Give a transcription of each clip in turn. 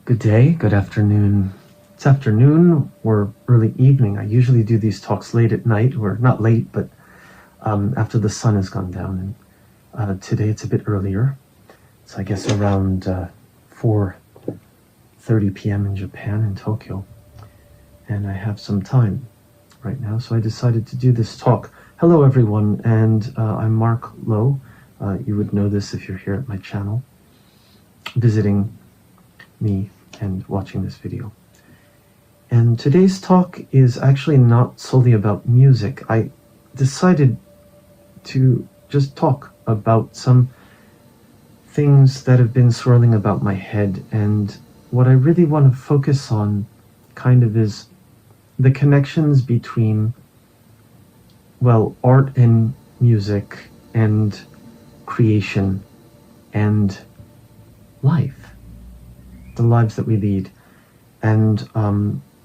Good day, good afternoon. It's afternoon or early evening. I usually do these talks late at night, or not late, but after the sun has gone down. And today it's a bit earlier. It's I guess around 4:30 p.m. in Japan, in Tokyo. And I have some time right now, so I decided to do this talk. Hello everyone, and I'm Marc Lowe. You would know this if you're here at my channel, visiting me and watching this video. And today's talk is actually not solely about music. I decided to just talk about some things that have been swirling about my head, and what I really want to focus on kind of is the connections between, well, art and music and creation and life. The lives that we lead. And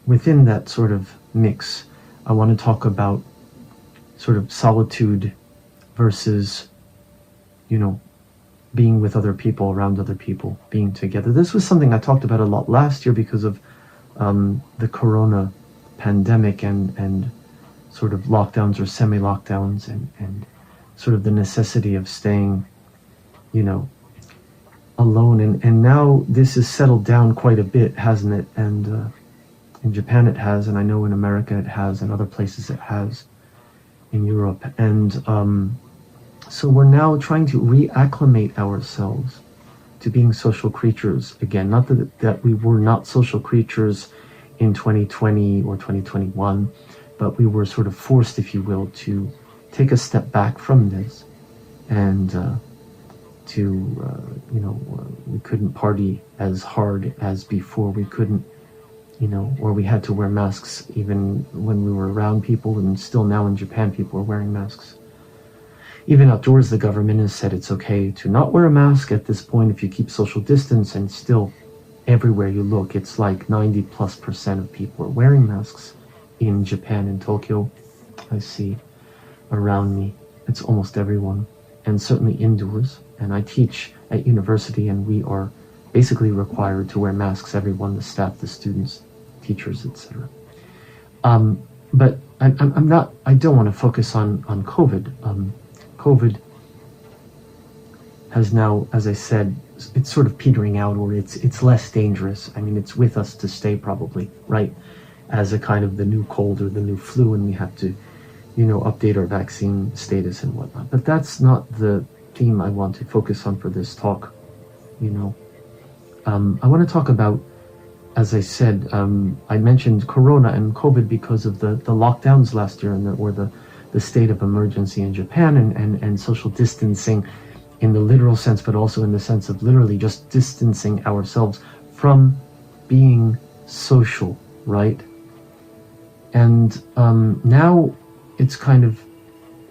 within that sort of mix, I want to talk about sort of solitude versus, being with other people, around other people, being together. This was something I talked about a lot last year because of the corona pandemic and sort of lockdowns or semi-lockdowns and sort of the necessity of staying, alone, and now this has settled down quite a bit, hasn't it? And in Japan it has, and I know in America it has, and other places it has, in Europe. And so we're now trying to reacclimate ourselves to being social creatures again. Not that we were not social creatures in 2020 or 2021, but we were sort of forced, if you will, to take a step back from this, and we couldn't party as hard as before. We couldn't, or we had to wear masks even when we were around people, and still now in Japan people are wearing masks. Even outdoors, the government has said it's okay to not wear a mask at this point if you keep social distance, and still everywhere you look, it's like 90+% of people are wearing masks in Japan, in Tokyo. I see around me, it's almost everyone, and certainly indoors. And I teach at university, and we are basically required to wear masks, everyone, the staff, the students, teachers, etc. But I don't want to focus on COVID. COVID has now, as I said, it's sort of petering out, or it's less dangerous. I mean, it's with us to stay probably, right? As a kind of the new cold or the new flu, and we have to, update our vaccine status and whatnot. But that's not the theme I want to focus on for this talk. I want to talk about, as I said, I mentioned Corona and COVID because of the lockdowns last year, or the state of emergency in Japan, and social distancing in the literal sense, but also in the sense of literally just distancing ourselves from being social, right? And now it's kind of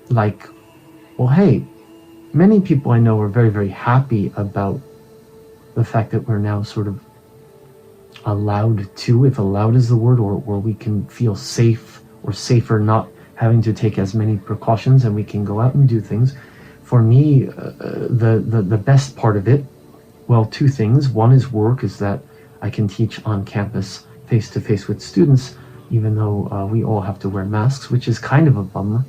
like, well, hey, many people I know are very, very happy about the fact that we're now sort of allowed to, if allowed is the word, or we can feel safe or safer not having to take as many precautions, and we can go out and do things. For me, the best part of it, well, two things. One is work, is that I can teach on campus face-to-face with students, even though we all have to wear masks, which is kind of a bummer.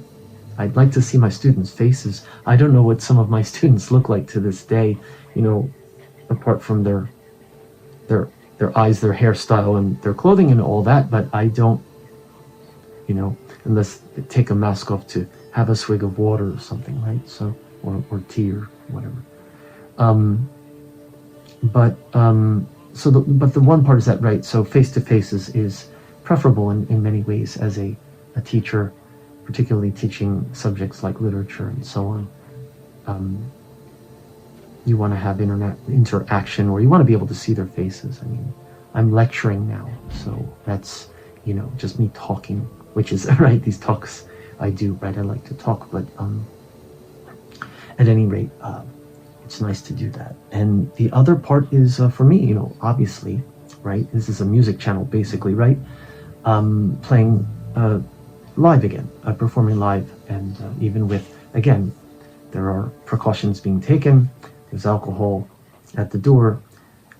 I'd like to see my students' faces. I don't know what some of my students look like to this day, apart from their eyes, their hairstyle, and their clothing and all that, but I don't, unless they take a mask off to have a swig of water or something, right? So, or tea or whatever. But the one part is that, right, so face-to-face is preferable in many ways as a teacher, particularly teaching subjects like literature and so on. You want to have interaction, or you want to be able to see their faces. I mean, I'm lecturing now, so that's, just me talking, which is, right, these talks I do, right, I like to talk, but at any rate, it's nice to do that. And the other part is, for me, obviously, right, this is a music channel, basically, right, playing live again, performing live, and even with, again, there are precautions being taken, there's alcohol at the door,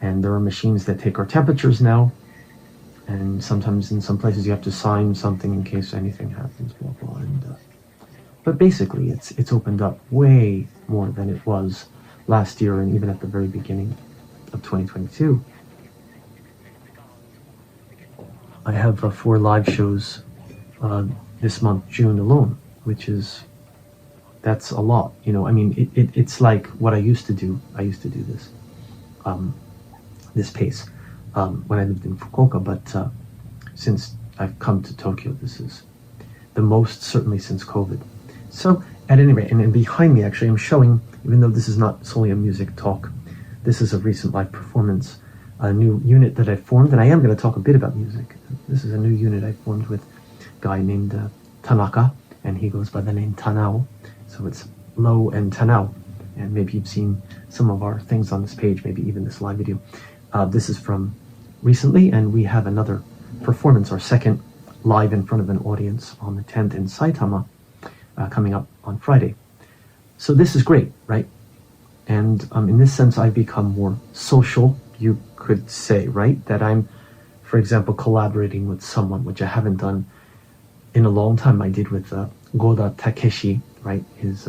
And there are machines that take our temperatures now, and sometimes in some places you have to sign something in case anything happens, blah blah. But basically, it's opened up way more than it was last year, and even at the very beginning of 2022. I have 4 live shows this month, June alone, that's a lot. I mean, it's like what I used to do. I used to do this, this pace, when I lived in Fukuoka, but since I've come to Tokyo, this is the most, certainly since COVID. So, at any rate, and then behind me, actually, I'm showing, even though this is not solely a music talk, this is a recent live performance, a new unit that I formed, and I am going to talk a bit about music. This is a new unit I formed with a guy named Tanaka, and he goes by the name Tanao. So it's Lowe and Tanao, and maybe you've seen some of our things on this page, maybe even this live video. This is from recently, and we have another performance, our second live in front of an audience on the 10th in Saitama, coming up on Friday. So this is great, right? And in this sense, I've become more social, you could say, right? That I'm, for example, collaborating with someone, which I haven't done in a long time. I did with Goda Takeshi, right? His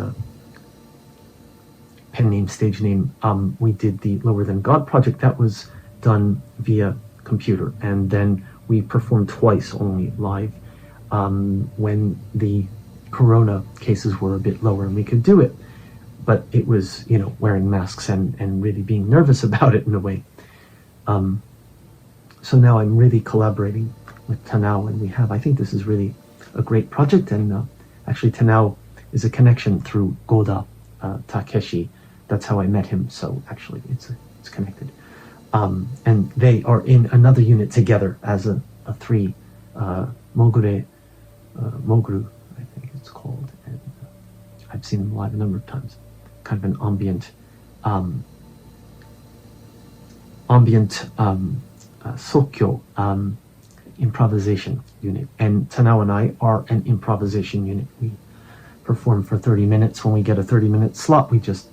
pen name, stage name. We did the Lower Than God project. That was done via computer. And then we performed twice only live when the corona cases were a bit lower and we could do it. But it was, wearing masks and really being nervous about it in a way. So now I'm really collaborating with Tanao, and I think this is really a great project. And actually Tanao is a connection through Goda Takeshi. That's how I met him. So actually it's connected. And they are in another unit together as a 3 Moguru, I think it's called. And I've seen them live a number of times. Kind of an ambient Sokyo improvisation unit. And Tanao and I are an improvisation unit. We perform for 30 minutes. When we get a 30-minute slot, we just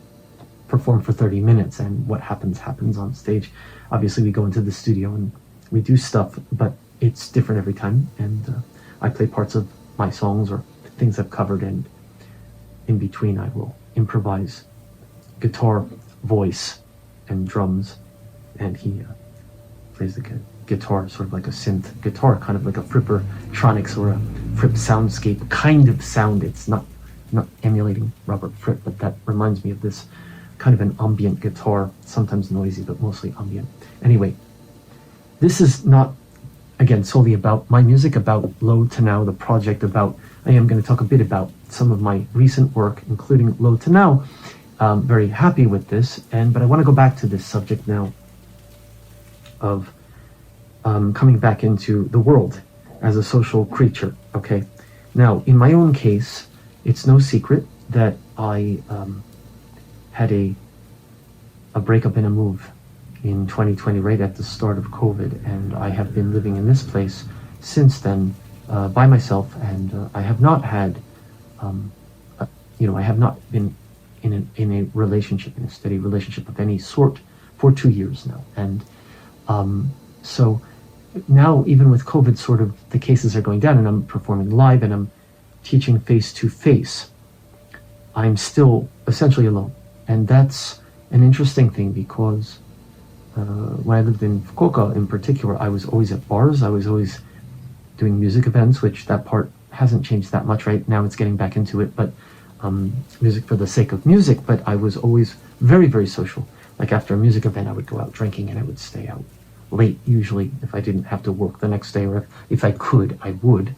perform for 30 minutes, and what happens on stage. Obviously, we go into the studio and we do stuff, but it's different every time. And I play parts of my songs or things I've covered, and in between I will improvise guitar, voice, and drums, and he plays the guitar, sort of like a synth guitar, kind of like a Frippertronics or a Fripp soundscape kind of sound. It's not emulating Robert Fripp, but that reminds me of this kind of an ambient guitar, sometimes noisy, but mostly ambient. Anyway, this is not, again, solely about my music, about Low to Now, the project, I am going to talk a bit about some of my recent work, including Low to Now. Very happy with this, but I want to go back to this subject now of coming back into the world as a social creature, okay? Now, in my own case, it's no secret that I had a breakup and a move in 2020, right at the start of COVID, and I have been living in this place since then by myself, and I have not had, I have not been in a relationship, in a steady relationship of any sort for 2 years now, and so now, even with COVID, sort of the cases are going down, and I'm performing live, and I'm teaching face-to-face, I'm still essentially alone. And that's an interesting thing, because when I lived in Fukuoka in particular, I was always at bars, I was always doing music events, which that part hasn't changed that much right now, it's getting back into it, but music for the sake of music, but I was always very, very social. Like after a music event, I would go out drinking, and I would stay out late, usually, if I didn't have to work the next day, or if I could, I would.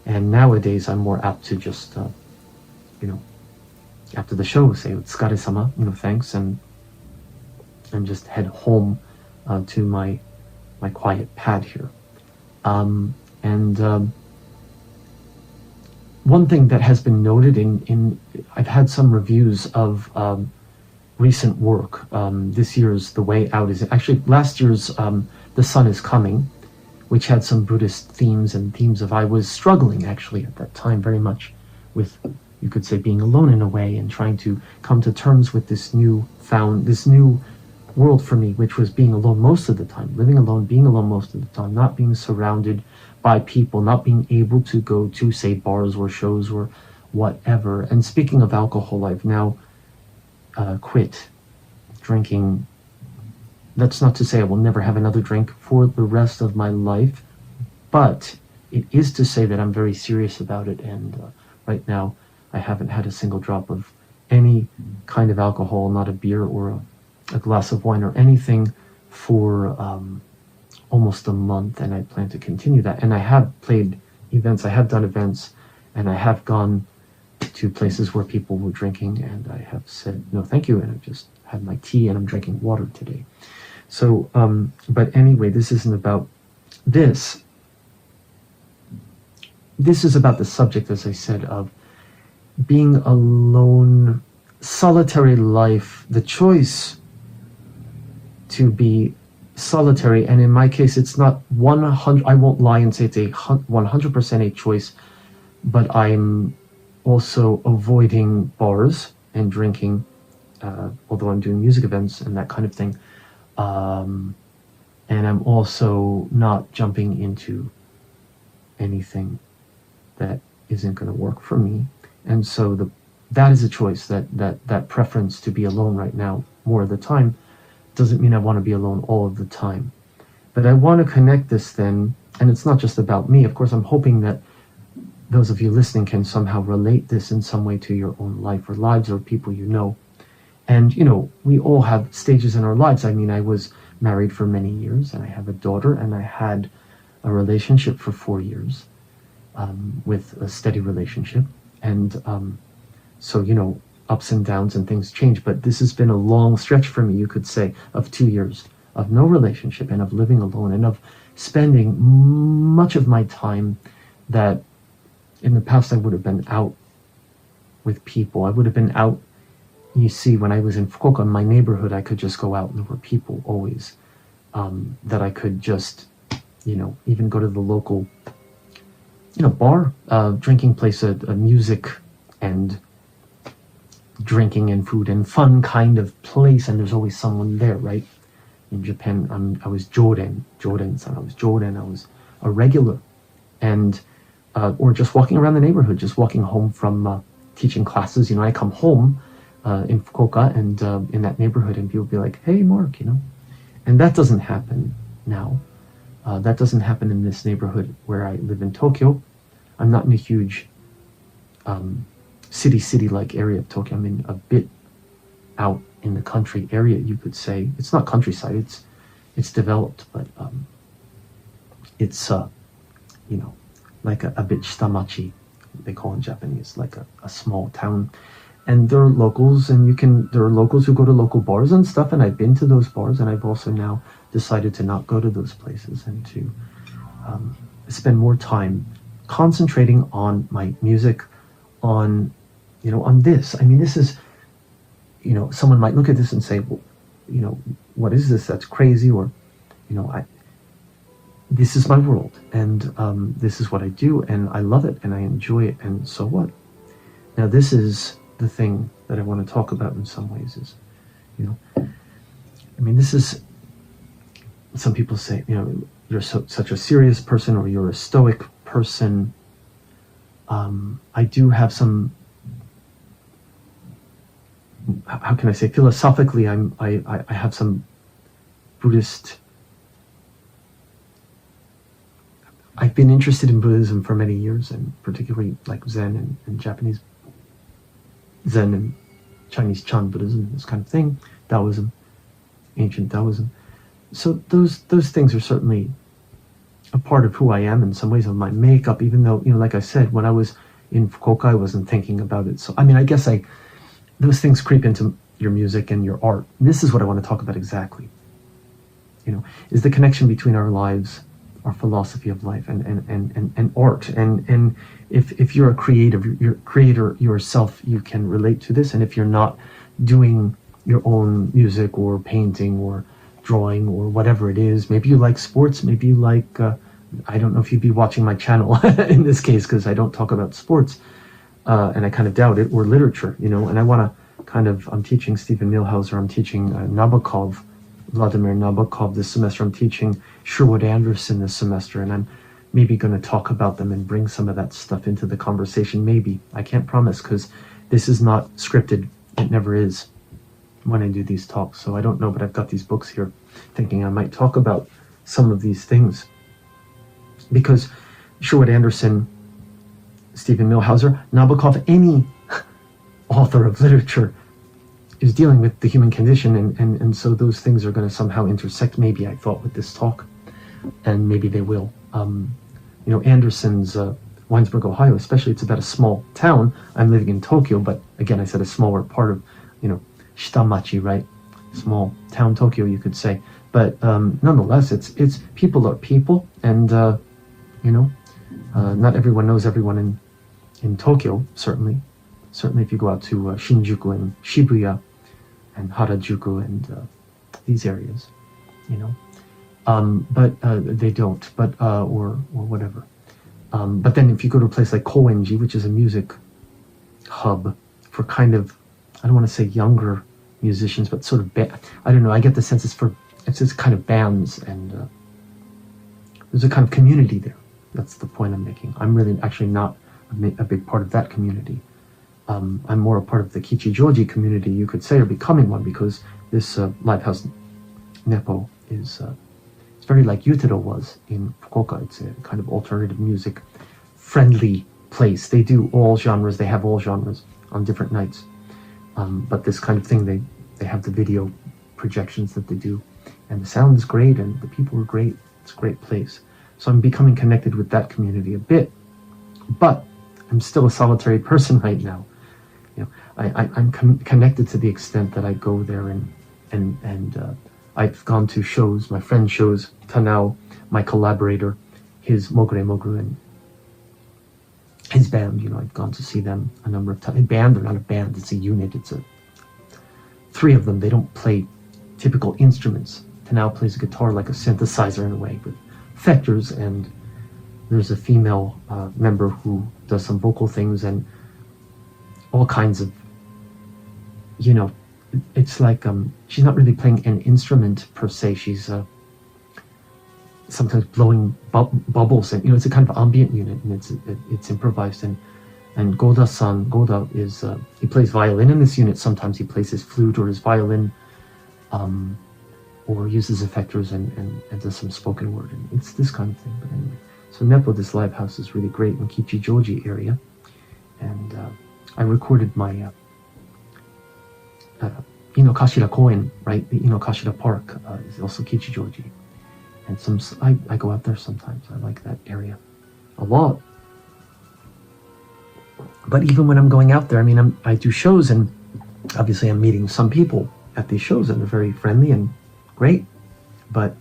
And nowadays, I'm more apt to just, after the show, say, "Otsukare-sama," thanks, and just head home to my quiet pad here. One thing that has been noted I've had some reviews of recent work. This year's The Way Out is actually last year's The Sun is Coming, which had some Buddhist themes and themes of, I was struggling actually at that time very much with, you could say, being alone in a way, and trying to come to terms with this new world for me, which was being alone most of the time, living alone, being alone most of the time, not being surrounded by people, not being able to go to, say, bars or shows or whatever. And speaking of alcohol, I've now quit drinking. That's not to say I will never have another drink for the rest of my life, but it is to say that I'm very serious about it. And right now, I haven't had a single drop of any kind of alcohol, not a beer or a glass of wine or anything, for almost a month, and I plan to continue that. And I have played events, I have done events, and I have gone to places where people were drinking, and I have said no thank you, and I've just had my tea and I'm drinking water today. So, but anyway, this isn't about this. This is about the subject, as I said, of being alone, solitary life, the choice to be solitary. And in my case, it's not 100, I won't lie and say it's a 100% a choice, but I'm also avoiding bars and drinking, although I'm doing music events and that kind of thing. And I'm also not jumping into anything that isn't going to work for me. And so that is a choice, that preference to be alone right now more of the time doesn't mean I want to be alone all of the time. But I want to connect this then, and it's not just about me. Of course, I'm hoping that those of you listening can somehow relate this in some way to your own life or lives or people you know. And, you know, we all have stages in our lives. I mean, I was married for many years, and I have a daughter, and I had a relationship for 4 years with a steady relationship. And so, you know, ups and downs and things change. But this has been a long stretch for me, you could say, of 2 years of no relationship and of living alone and of spending much of my time that in the past I would have been out with people. I would have been out. You see, when I was in Fukuoka, in my neighborhood, I could just go out and there were people always that I could just, you know, even go to the local, you know, bar, drinking place, a music and drinking and food and fun kind of place, and there's always someone there, right? In Japan, I was Jordan-san, I was a regular, and or just walking around the neighborhood, just walking home from teaching classes. You know, I come home in Fukuoka and in that neighborhood, and people be like, "Hey, Mark," you know, and that doesn't happen now. That doesn't happen in this neighborhood where I live in Tokyo. I'm not in a huge city-like area of Tokyo. I'm in a bit out in the country area, you could say. It's not countryside, it's developed, but it's you know, like a bit shitamachi, they call in Japanese, like a small town. And there are locals, and there are locals who go to local bars and stuff, and I've been to those bars, and I've also now decided to not go to those places and to spend more time concentrating on my music, on, you know, on this. I mean, this is, you know, someone might look at this and say, well, you know, what is this? That's crazy. Or, you know, this is my world, and this is what I do, and I love it, and I enjoy it, and so what? Now, this is the thing that I want to talk about in some ways is, you know, I mean, this is, some people say, you know, you're such a serious person, or you're a stoic person. I do have some, how can I say, philosophically, I have some Buddhist, I've been interested in Buddhism for many years, and particularly like Zen and Japanese Zen and Chinese Chan Buddhism, this kind of thing, Taoism, ancient Taoism. So those things are certainly a part of who I am in some ways, of my makeup, even though, you know, like I said, when I was in Fukuoka, I wasn't thinking about it. So, I mean, I guess those things creep into your music and your art. This is what I want to talk about exactly, you know, is the connection between our lives, our philosophy of life, and art. And if you're a creator yourself, you can relate to this. And if you're not doing your own music or painting or drawing or whatever it is, maybe you like sports, maybe you like, I don't know if you'd be watching my channel in this case, because I don't talk about sports, and I kind of doubt it, or literature, you know, and I want to I'm teaching Stephen Millhauser, I'm teaching Nabokov Vladimir Nabokov this semester. I'm teaching Sherwood Anderson this semester, and I'm maybe going to talk about them and bring some of that stuff into the conversation. Maybe. I can't promise, because this is not scripted. It never is when I do these talks. So I don't know, but I've got these books here thinking I might talk about some of these things. Because Sherwood Anderson, Stephen Millhauser, Nabokov, any author of literature is dealing with the human condition, and so those things are going to somehow intersect, maybe, I thought, with this talk, and maybe they will. Anderson's Winesburg, Ohio, especially, it's about a small town. I'm living in Tokyo, but again, I said a smaller part of, Shitamachi, right? Small town Tokyo, you could say. But nonetheless, it's people are people, and not everyone knows everyone in Tokyo, certainly. Certainly if you go out to Shinjuku and Shibuya and Harajuku and these areas, but they don't, but or whatever. But then if you go to a place like Koenji, which is a music hub for kind of, I don't want to say younger musicians, but sort of, I don't know, I get the sense it's just kind of bands, and there's a kind of community there. That's the point I'm making. I'm really actually not a big part of that community. I'm more a part of the Kichijoji community, you could say, or becoming one, because this live house Neppo is it's very like Yutero was in Fukuoka. It's a kind of alternative music friendly place. They do all genres. They have all genres on different nights. But this kind of thing, they have the video projections that they do, and the sound is great, and the people are great. It's a great place. So I'm becoming connected with that community a bit, but I'm still a solitary person right now. I'm connected to the extent that I go there and I've gone to shows, my friend shows, Tanao, my collaborator, his Mogure Moguru, and his band, I've gone to see them a number of times. A band, they're not a band, it's a unit. It's three of them. They don't play typical instruments. Tanao plays a guitar like a synthesizer in a way, with effectors, and there's a female member who does some vocal things and all kinds of, it's like she's not really playing an instrument per se. She's sometimes blowing bubbles, and it's a kind of ambient unit, and it's improvised. And Goda is he plays violin in this unit. Sometimes he plays his flute or his violin, or uses effectors and does some spoken word, and it's this kind of thing. But anyway, so Neppo, this live house, is really great in Kichijoji area, and I recorded my Inokashira Koen, right? The Inokashira Park is also Kichijoji, and I go out there sometimes. I like that area a lot. But even when I'm going out there, I do shows, and obviously I'm meeting some people at these shows, and they're very friendly and great. But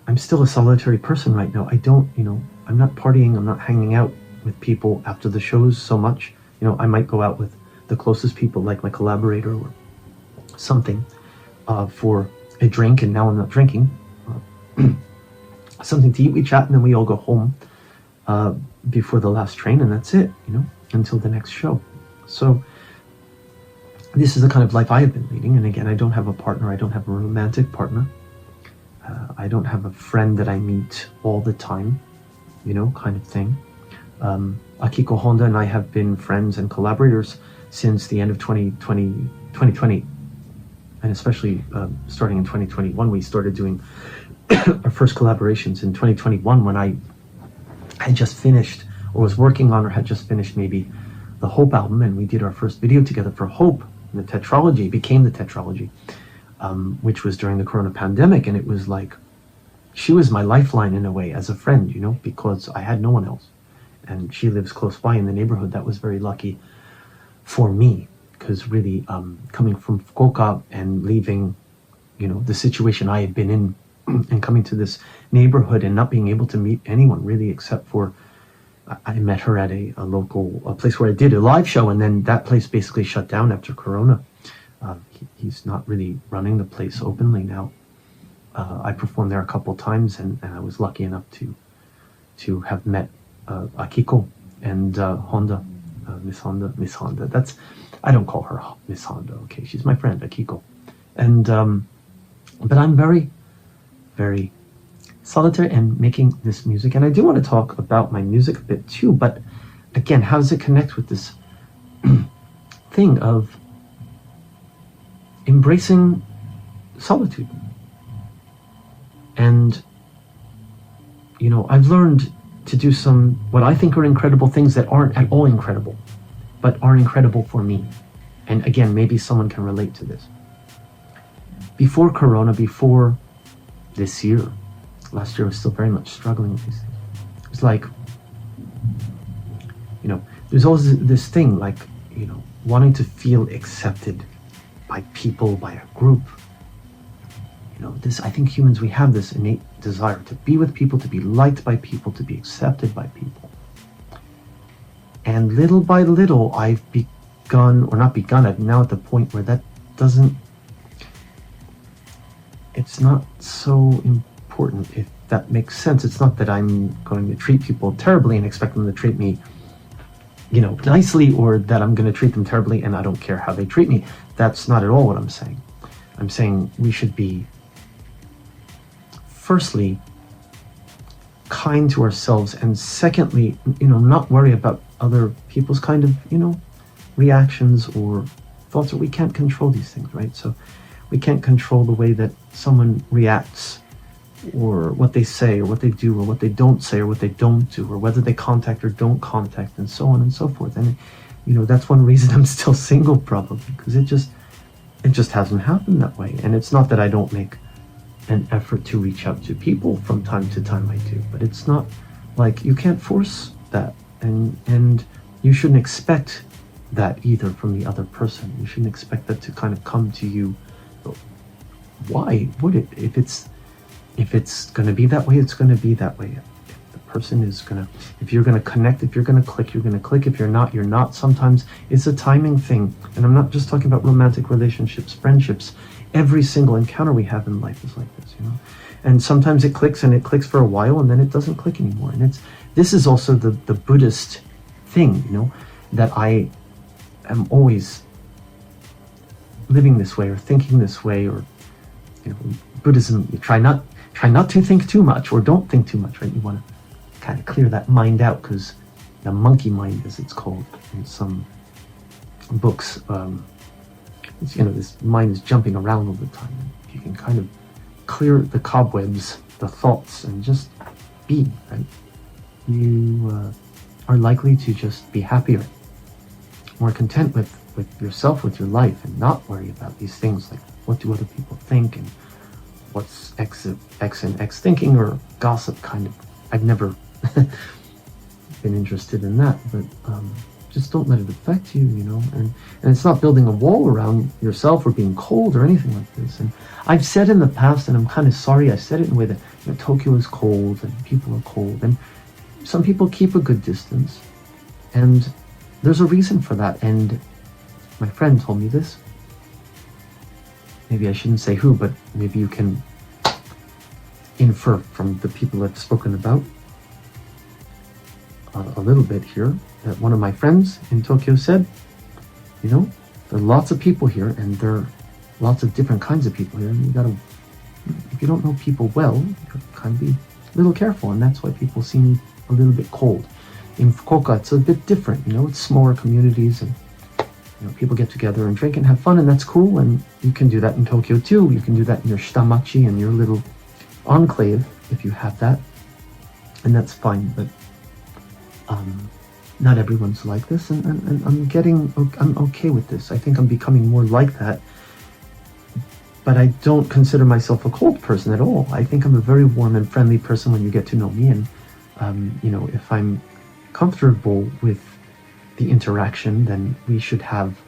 I'm still a solitary person right now. I'm not partying. I'm not hanging out with people after the shows so much. I might go out with the closest people, like my collaborator or something, for a drink, and now I'm not drinking. Something to eat, we chat, and then we all go home before the last train, and that's it, until the next show. So this is the kind of life I have been leading, and again, I don't have a partner. I don't have a romantic partner. I don't have a friend that I meet all the time, kind of thing. Akiko Honda and I have been friends and collaborators since the end of 2020, and especially starting in 2021. We started doing our first collaborations in 2021 when I had just finished, or was working on, or had just finished maybe the Hope album, and we did our first video together for Hope. And the tetralogy became the tetralogy, which was during the Corona pandemic, and it was like, she was my lifeline in a way as a friend, because I had no one else. And she lives close by in the neighborhood. That was very lucky for me, because really coming from Fukuoka and leaving, the situation I had been in, and coming to this neighborhood and not being able to meet anyone really, except for, I met her at a local place where I did a live show, and then that place basically shut down after Corona. He's not really running the place openly now. I performed there a couple times, and I was lucky enough to have met Akiko and Honda Miss Honda. That's, I don't call her Miss Honda. Okay, she's my friend, Akiko, and but I'm very, very solitary and making this music, and I do want to talk about my music a bit too. But again, how does it connect with this thing of embracing solitude? And I've learned to do some what I think are incredible things that aren't at all incredible, but are incredible for me. And again, maybe someone can relate to this. Before Corona, before this year, last year I was still very much struggling with these things. It was like, there's always this thing like, wanting to feel accepted by people, by a group. I think humans, we have this innate desire to be with people, to be liked by people, to be accepted by people. And little by little, I've begun, or not begun, I'm now at the point where that doesn't, it's not so important, if that makes sense. It's not that I'm going to treat people terribly and expect them to treat me, nicely, or that I'm going to treat them terribly and I don't care how they treat me. That's not at all what I'm saying. I'm saying we should be, firstly, kind to ourselves, and secondly, not worry about other people's kind of, reactions or thoughts. Or we can't control these things, right? So we can't control the way that someone reacts, or what they say, or what they do, or what they don't say, or what they don't do, or whether they contact or don't contact, and so on and so forth. And that's one reason I'm still single, probably, because it just hasn't happened that way. And it's not that I don't make an effort to reach out to people from time to time. I do, but it's not like, you can't force that, and you shouldn't expect that either from the other person. You shouldn't expect that to kind of come to you. Why would it? If it's going to be that way, it's going to be that way. If the person is going to, if you're going to connect, if you're going to click, you're going to click. If you're not, you're not. Sometimes it's a timing thing. And I'm not just talking about romantic relationships, friendships. Every single encounter we have in life is like this, And sometimes it clicks, and it clicks for a while, and then it doesn't click anymore. And this is also the Buddhist thing, that I am always living this way, or thinking this way, or Buddhism, you try not to think too much, or don't think too much, right? You want to kind of clear that mind out, because the monkey mind, as it's called in some books, this mind is jumping around all the time. If you can kind of clear the cobwebs, the thoughts, and just be, right? You are likely to just be happier, more content with yourself, with your life, and not worry about these things like, what do other people think, and what's X and X thinking, or gossip kind of. I've never been interested in that, but just don't let it affect you, and it's not building a wall around yourself or being cold or anything like this. And I've said in the past, and I'm kind of sorry I said it in a way that Tokyo is cold and people are cold, and some people keep a good distance, and there's a reason for that. And my friend told me this. Maybe I shouldn't say who, but maybe you can infer from the people I've spoken about a little bit here, that one of my friends in Tokyo said, there are lots of people here, and there are lots of different kinds of people here, and you gotta, if you don't know people well, you gotta kind of be a little careful, and that's why people seem a little bit cold. In Fukuoka, it's a bit different, it's smaller communities, and people get together and drink and have fun, and that's cool, and you can do that in Tokyo too. You can do that in your shitamachi, and your little enclave, if you have that, and that's fine. But not everyone's like this, and I'm okay with this. I think I'm becoming more like that, but I don't consider myself a cold person at all. I think I'm a very warm and friendly person when you get to know me, and if I'm comfortable with the interaction, then we should have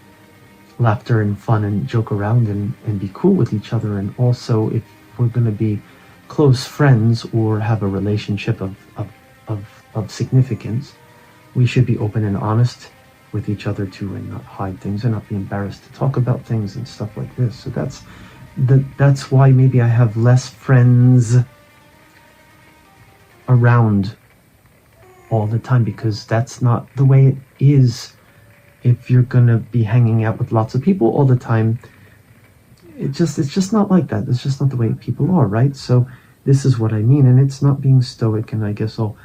laughter and fun and joke around and be cool with each other. And also, if we're going to be close friends or have a relationship of significance, we should be open and honest with each other too, and not hide things, and not be embarrassed to talk about things and stuff like this. So that's why maybe I have less friends around all the time, because that's not the way it is if you're gonna be hanging out with lots of people all the time, it's just not like that. It's just not the way people are, right? So this is what I mean, and it's not being stoic, and I guess I'll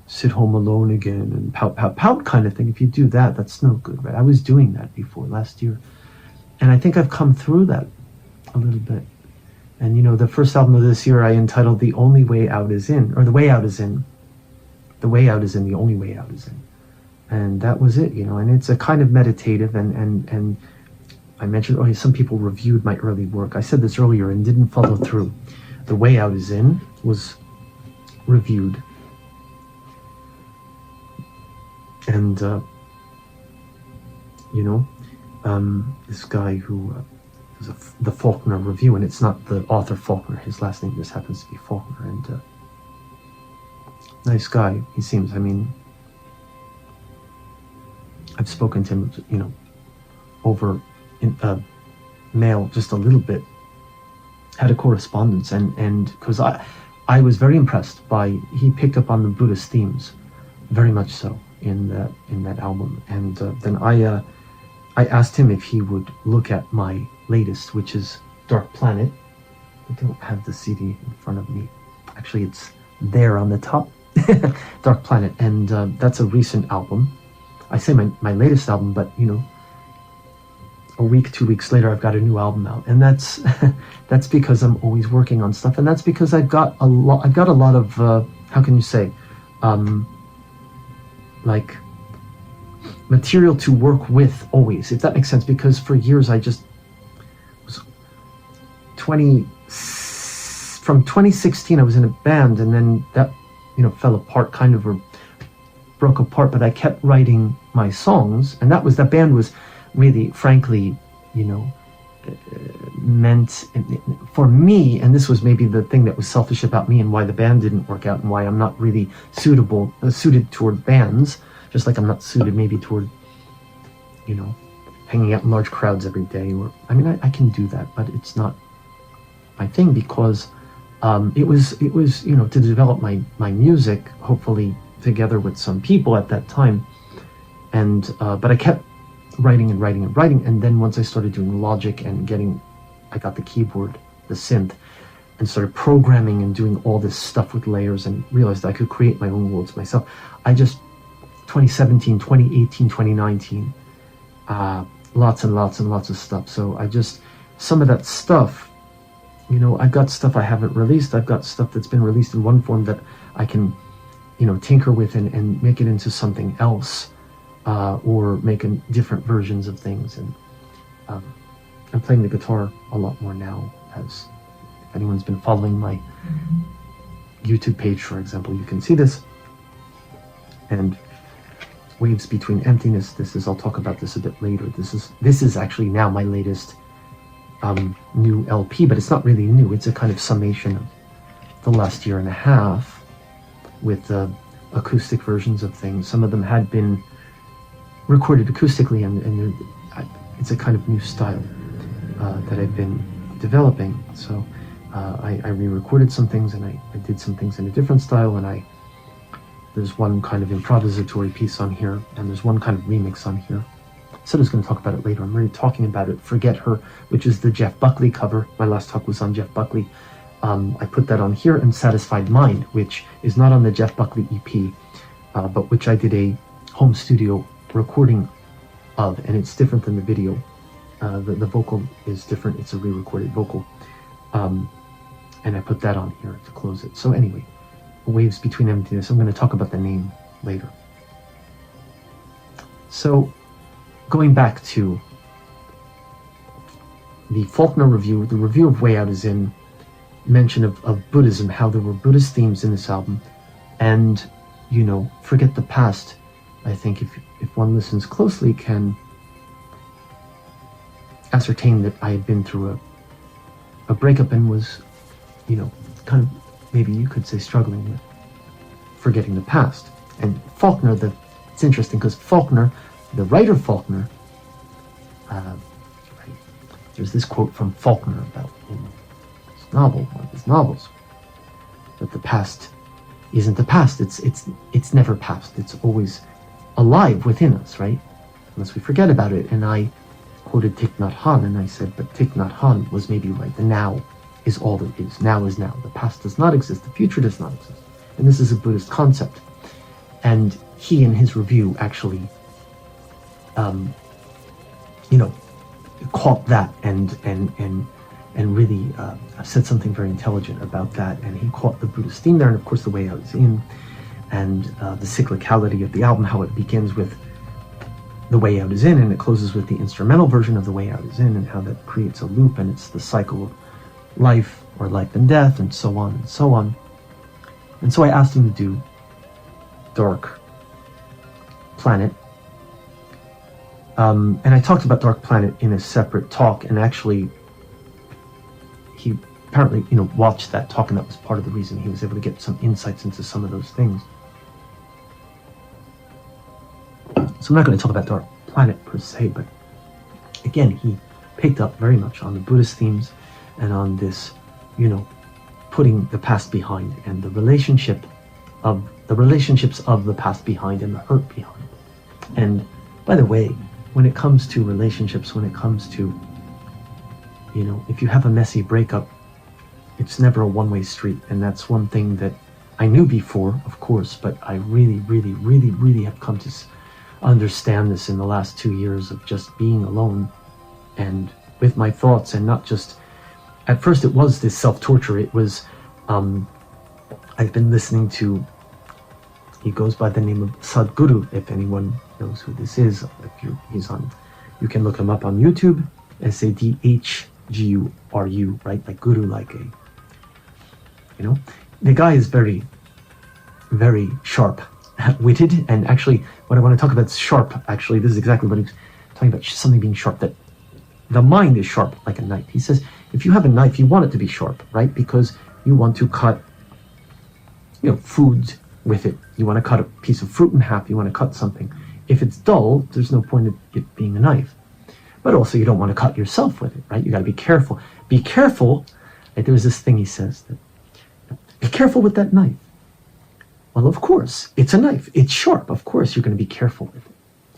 sit home alone again and pout kind of thing. If you do that, that's no good, right? I was doing that before last year, and I think I've come through that a little bit. And the first album of this year I entitled "The Only Way Out Is In," or "The Way Out Is In." The way out is in. The only way out is in. And that was it, and it's a kind of meditative, and I mentioned, some people reviewed my early work. I said this earlier and didn't follow through. The Way Out Is In was reviewed. And, this guy who was the Faulkner review, and it's not the author Faulkner, his last name just happens to be Faulkner, and nice guy, he seems. I've spoken to him, over mail just a little bit, had a correspondence, and because I was very impressed by, he picked up on the Buddhist themes, very much so, in that album, and then I asked him if he would look at my latest, which is Dark Planet. I don't have the CD in front of me. Actually, it's there on the top, Dark Planet, and that's a recent album. I say my latest album, but a week, 2 weeks later, I've got a new album out, and that's that's because I'm always working on stuff, and that's because I've got a lot of how can you say, like material to work with always, if that makes sense. Because for years I just was from 2016 I was in a band, and then that fell apart kind of, or broke apart, but I kept writing my songs, and that band was really, frankly, meant for me, and this was maybe the thing that was selfish about me and why the band didn't work out, and why I'm not really suited toward bands, just like I'm not suited maybe toward hanging out in large crowds every day, or I can do that, but it's not my thing, because it was to develop my music, hopefully together with some people at that time, and but I kept writing, and then once I started doing Logic and I got the keyboard, the synth, and started programming and doing all this stuff with layers, and realized I could create my own worlds myself. 2017, 2018, 2019, lots and lots and lots of stuff. So some of that stuff, I've got stuff I haven't released. I've got stuff that's been released in one form that I can tinker with and make it into something else, or make different versions of things. And I'm playing the guitar a lot more now, as if anyone's been following my YouTube page, for example, you can see this. And Waves Between Emptiness, I'll talk about this a bit later. This is actually now my latest new LP, but it's not really new. It's a kind of summation of the last year and a half, with acoustic versions of things. Some of them had been recorded acoustically, and it's a kind of new style that I've been developing. So I re-recorded some things, and I did some things in a different style, and there's one kind of improvisatory piece on here, and there's one kind of remix on here. I said I was going to talk about it later. I'm already talking about it. Forget Her, which is the Jeff Buckley cover. My last talk was on Jeff Buckley. I put that on here, and Satisfied Mind, which is not on the Jeff Buckley EP, but which I did a home studio recording of, and it's different than the video. The vocal is different. It's a re-recorded vocal, and I put that on here to close it. So anyway, Waves Between Emptiness. I'm going to talk about the name later. So going back to the Faulkner review, the review of Way Out is in mention of Buddhism, how there were Buddhist themes in this album, and Forget the Past, I think if one listens closely, can ascertain that I had been through a breakup and was kind of, maybe you could say, struggling with forgetting the past. And Faulkner, it's interesting because Faulkner, the writer Faulkner, there's this quote from Faulkner about his novel, one of his novels, that the past isn't the past. It's never past. It's always alive within us, right? unless we forget about it. And I quoted Thich Nhat Hahn, and I said, but Thich Nhat Hahn was maybe right. The now is all that is. Now is now. The past does not exist. The future does not exist. And this is a Buddhist concept. And he, in his review, actually, caught that and really said something very intelligent about that. And he caught the Buddhist theme there, and of course the way out is in, and the cyclicality of the album, how it begins with the way out is in, and it closes with the instrumental version of the way out is in, and how that creates a loop, and it's the cycle of life or life and death, and so on and so on. And so I asked him to do Dark Planet. And I talked about Dark Planet in a separate talk, and actually he apparently, watched that talk, and that was part of the reason he was able to get some insights into some of those things. So I'm not going to talk about Dark Planet per se, but again, he picked up very much on the Buddhist themes and on this, putting the past behind, and the relationships of the past behind, and the hurt behind. And by the way, when it comes to relationships, when it comes to, if you have a messy breakup, it's never a one-way street. And that's one thing that I knew before, of course, but I really, really, really, really have come to understand this in the last 2 years of just being alone and with my thoughts, and not just, at first it was this self-torture. It was, I've been listening to, he goes by the name of Sadhguru, if anyone knows who this is. He's on, you can look him up on YouTube, Sadhguru, right? Like guru, like a, the guy is very, very sharp-witted, and actually, what I want to talk about is sharp. Actually, this is exactly what he's talking about, something being sharp, that the mind is sharp like a knife. He says, if you have a knife, you want it to be sharp, right? Because you want to cut, food with it. You want to cut a piece of fruit in half. You want to cut something. If it's dull, there's no point in it being a knife. But also, you don't want to cut yourself with it, right? You got to be careful. Be careful. Right? There was this thing he says, that be careful with that knife. Well, of course, it's a knife. It's sharp. Of course, you're going to be careful with it,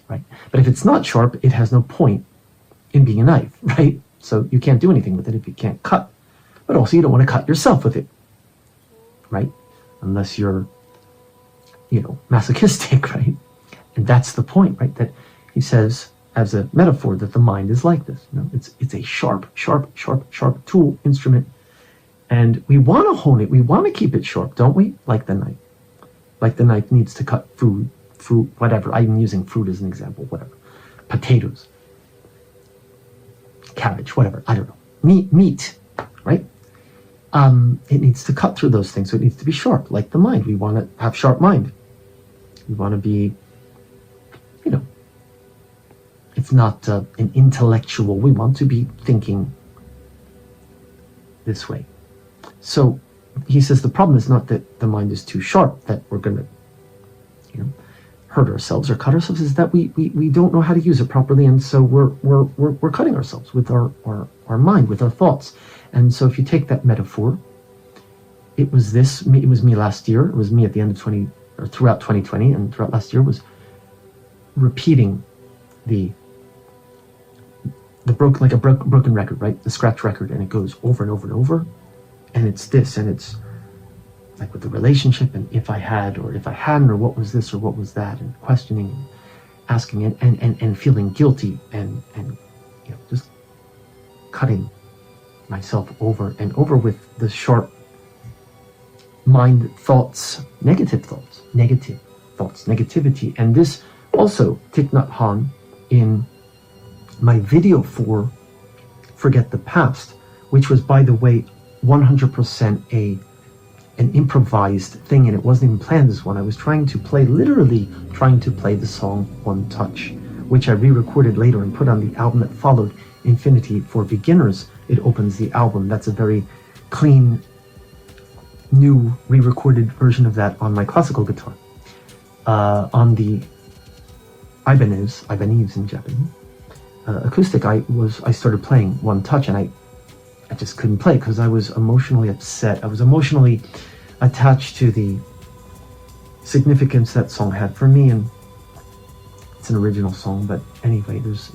right? But if it's not sharp, it has no point in being a knife, right? So you can't do anything with it if you can't cut. But also, you don't want to cut yourself with it, right? Unless you're, masochistic, right? And that's the point, right? That he says, as a metaphor, that the mind is like this. It's a sharp tool, instrument. And we want to hone it. We want to keep it sharp, don't we? Like the knife. Like the knife needs to cut food, fruit, whatever. I'm using fruit as an example, whatever. Potatoes, cabbage, whatever. I don't know. Meat, right? It needs to cut through those things. So it needs to be sharp, like the mind. We want to have sharp mind. We want to be, it's not an intellectual. We want to be thinking this way. So he says the problem is not that the mind is too sharp, that we're going to, hurt ourselves or cut ourselves, is that we don't know how to use it properly, and so we're cutting ourselves with our mind, with our thoughts. And so if you take that metaphor, it was me last year, it was me at the end of throughout 2020, and throughout last year was repeating the broken record, right? The scratch record, and it goes over and over and over, and it's this, and it's like with the relationship, and if I had, or if I hadn't, or what was this, or what was that, and questioning, and asking, and feeling guilty, and just cutting myself over and over with the sharp mind thoughts, negativity. And this also, Thich Nhat Hahn, in my video for Forget the Past, which was, by the way, 100% an improvised thing, and it wasn't even planned, this one. I was literally trying to play the song One Touch, which I re-recorded later and put on the album that followed, Infinity for Beginners. It opens the album. That's a very clean, new, re-recorded version of that on my classical guitar. On the Ibanez in Japanese, acoustic, I started playing One Touch, and I just couldn't play because I was emotionally upset. I was emotionally attached to the significance that song had for me, and It's an original song, but anyway, there's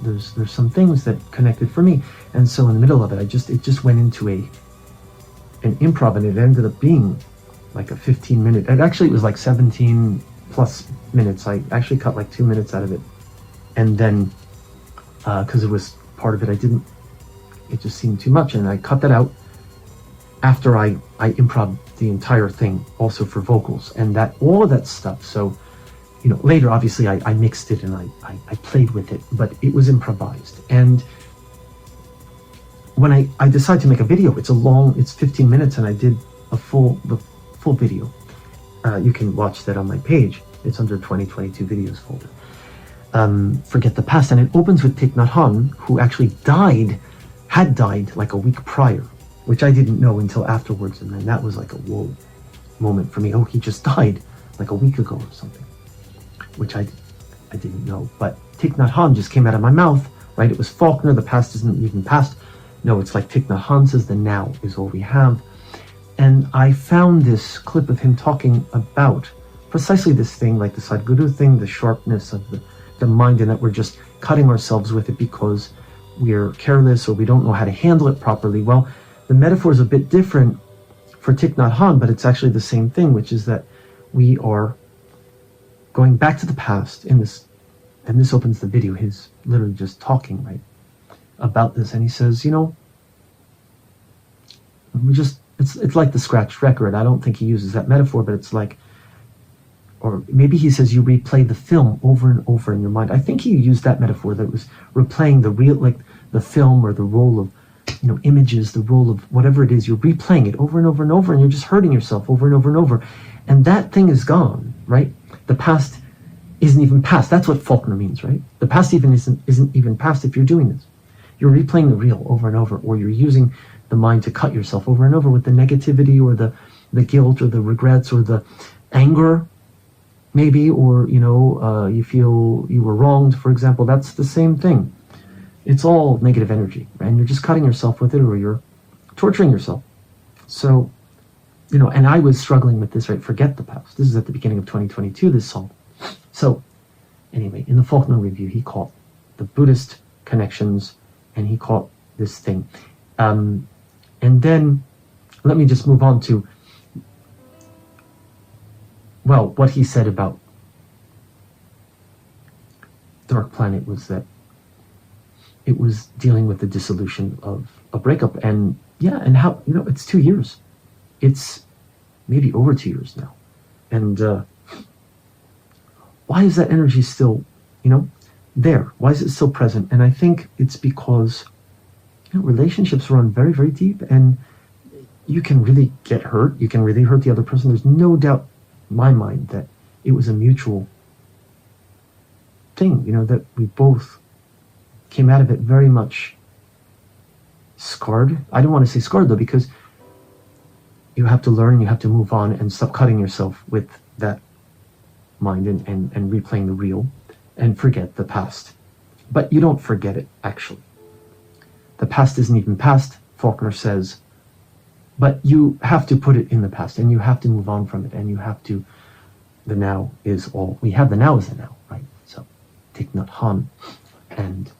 some things that connected for me. And so in the middle of it, it just went into an improv, and it ended up being like a 15-minute, and actually it was like 17 plus minutes. I actually cut like 2 minutes out of it. And then, because it was part of it, it just seemed too much, and I cut that out after I improv the entire thing also for vocals and all of that stuff. So, later obviously I mixed it and I played with it, but it was improvised. And when I decided to make a video, it's 15 minutes, and I did the full video. You can watch that on my page. It's under 2022 videos folder. Forget the past, and it opens with Thich Nhat Hahn, who actually had died like a week prior, which I didn't know until afterwards, and then that was like a whoa moment for me. Oh, he just died like a week ago or something, which I didn't know. But Thich Nhat Hahn just came out of my mouth, right? It was Faulkner, the past isn't even past. No, it's like Thich Nhat Hahn says, the now is all we have. And I found this clip of him talking about precisely this thing, like the Sadhguru thing, the sharpness of the mind, and that we're just cutting ourselves with it because we're careless or we don't know how to handle it properly. Well, the metaphor is a bit different for Thich Nhat Hahn, but it's actually the same thing, which is that we are going back to the past in this, and this opens the video, he's literally just talking, right, about this, and he says, it's like the scratched record. I don't think he uses that metaphor, but it's like, or maybe he says you replay the film over and over in your mind. I think he used that metaphor, that it was replaying the real, like the film or the role of, images, the role of whatever it is, you're replaying it over and over and over, and you're just hurting yourself over and over and over. And that thing is gone, right? The past isn't even past. That's what Faulkner means, right? The past isn't even past if you're doing this. You're replaying the real over and over, or you're using the mind to cut yourself over and over with the negativity or the guilt or the regrets or the anger, maybe, or, you feel you were wronged, for example. That's the same thing. It's all negative energy, right? And you're just cutting yourself with it, or you're torturing yourself. So, and I was struggling with this, right? Forget the past. This is at the beginning of 2022, this song. So, anyway, in the Faulkner review, he caught the Buddhist connections, and he caught this thing. And then, let me just move on to, well, what he said about Dark Planet was that it was dealing with the dissolution of a breakup, and how, it's 2 years. It's maybe over 2 years now. And why is that energy still, there? Why is it still present? And I think it's because, relationships run very, very deep, and you can really get hurt. You can really hurt the other person. There's no doubt in my mind that it was a mutual thing, that we both came out of it very much scarred. I don't want to say scarred, though, because you have to learn, you have to move on and stop cutting yourself with that mind and replaying the real, and forget the past. But you don't forget it, actually. The past isn't even past, Faulkner says, but you have to put it in the past, and you have to move on from it, and you have to, the now is all we have. The now is the now, right? So, Thich Nhat Hahn, and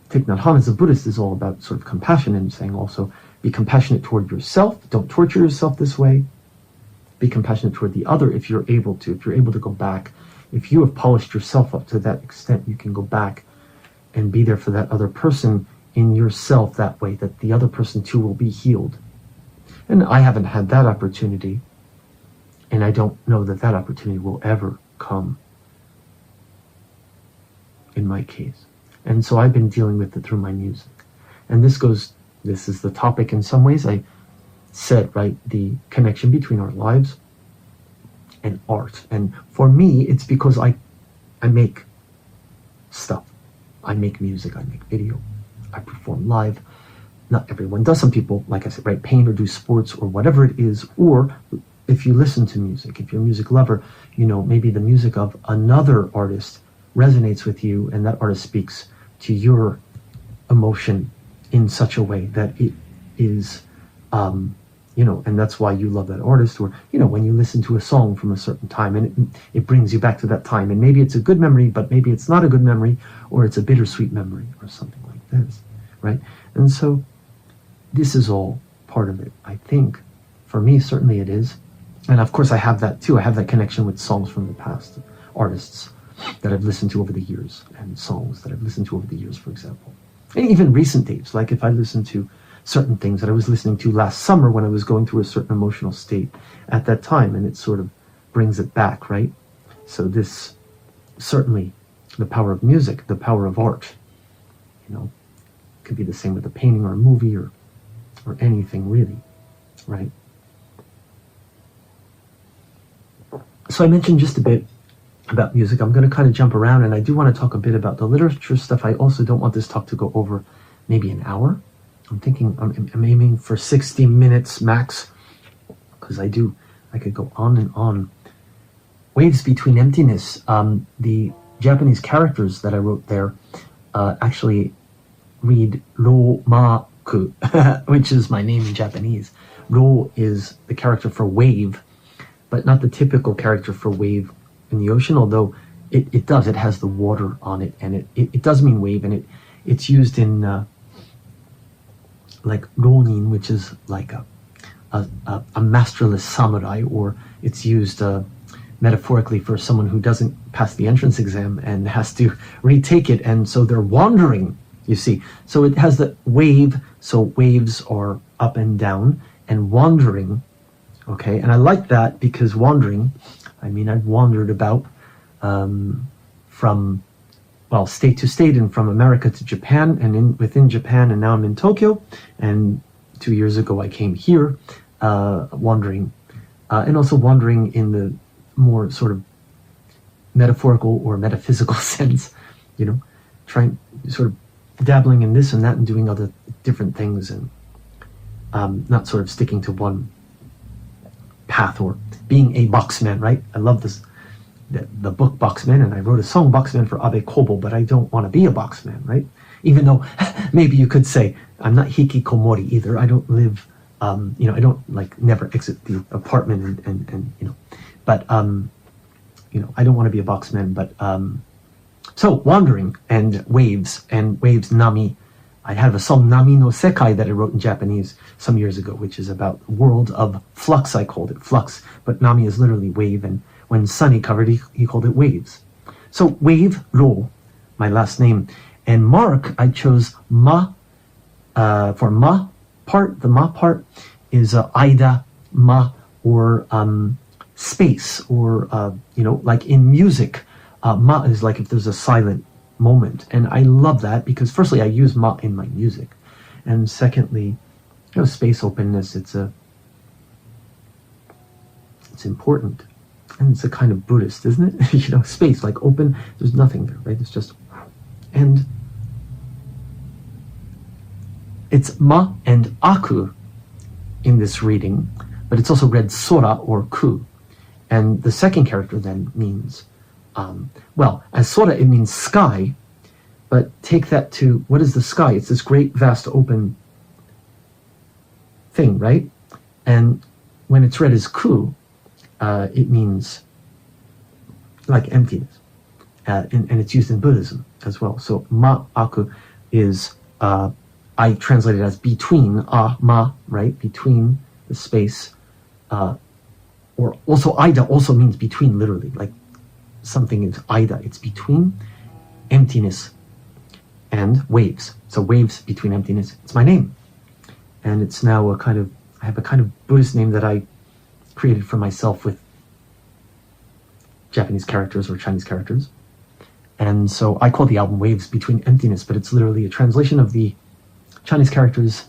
Thich Nhat Hahn as a Buddhist is all about sort of compassion, and saying also, be compassionate toward yourself, don't torture yourself this way, be compassionate toward the other if you're able to go back. If you have polished yourself up to that extent, you can go back and be there for that other person in yourself, that way that the other person too will be healed. And I haven't had that opportunity, and I don't know that opportunity will ever come in my case. And so I've been dealing with it through my music. And this is the topic in some ways. I said, right, the connection between our lives and art. And for me, it's because I make stuff. I make music, I make video, I perform live. Not everyone does. Some people, like I said, right, paint or do sports or whatever it is. Or if you listen to music, if you're a music lover, maybe the music of another artist resonates with you, and that artist speaks to your emotion in such a way that it is and that's why you love that artist, or, when you listen to a song from a certain time and it brings you back to that time, and maybe it's a good memory, but maybe it's not a good memory, or it's a bittersweet memory or something like this, right? And so this is all part of it, I think. For me, certainly it is. And of course I have that too. I have that connection with songs from the past, artists that I've listened to over the years, and songs that I've listened to over the years, for example. And even recent dates, like if I listen to certain things that I was listening to last summer when I was going through a certain emotional state at that time, and it sort of brings it back, right? So this, certainly, the power of music, the power of art, could be the same with a painting or a movie or anything really, right? So I mentioned just a bit about music. I'm going to kind of jump around, and I do want to talk a bit about the literature stuff. I also don't want this talk to go over maybe an hour. I'm thinking, I'm aiming for 60 minutes max, because I could go on and on. Waves Between Emptiness. The Japanese characters that I wrote there actually read Ro Ma Ku, which is my name in Japanese. Ro is the character for wave, but not the typical character for wave in the ocean, although it has the water on it, and it does mean wave, and it's used in like ronin, which is like a masterless samurai, or it's used metaphorically for someone who doesn't pass the entrance exam and has to retake it, and so they're wandering, you see. So it has the wave, so waves are up and down, and wandering, okay? And I like that, because wandering, I mean, I've wandered about from, well, state to state, and from America to Japan, and within Japan, and now I'm in Tokyo, and 2 years ago I came here, wandering, and also wandering in the more sort of metaphorical or metaphysical sense, trying, sort of dabbling in this and that, and doing other different things, and not sort of sticking to one path, or being a boxman, right? I love this, the book Boxman, and I wrote a song Boxman for Abe Kobo, but I don't want to be a boxman, right? Even though maybe you could say I'm not hikikomori either. I don't live, I don't never exit the apartment, and but I don't want to be a boxman, but so wandering and waves nami. I have a song, Nami no Sekai, that I wrote in Japanese some years ago, which is about world of flux. I called it flux, but Nami is literally wave, and when Sunny covered, he called it waves. So wave, ro, my last name. And Mark, I chose ma, for ma part. The ma part is aida, ma, or space, or, like in music, ma is like if there's a silent moment, and I love that, because firstly I use ma in my music, and secondly, space, openness, it's important, and it's a kind of Buddhist, isn't it? Space, like open, there's nothing there, right? It's just, and it's ma and aku in this reading, but it's also read sora or ku, and the second character then means as sora, it means sky, but take that to, what is the sky? It's this great, vast, open thing, right? And when it's read as ku, it means like emptiness, and it's used in Buddhism as well. So ma aku is, I translate it as between, ma, right? Between the space, or also aida also means between, literally, like something is aida, it's between emptiness and waves. So waves between emptiness, it's my name. And it's now I have a kind of Buddhist name that I created for myself with Japanese characters or Chinese characters. And so I call the album Waves Between Emptiness, but it's literally a translation of the Chinese characters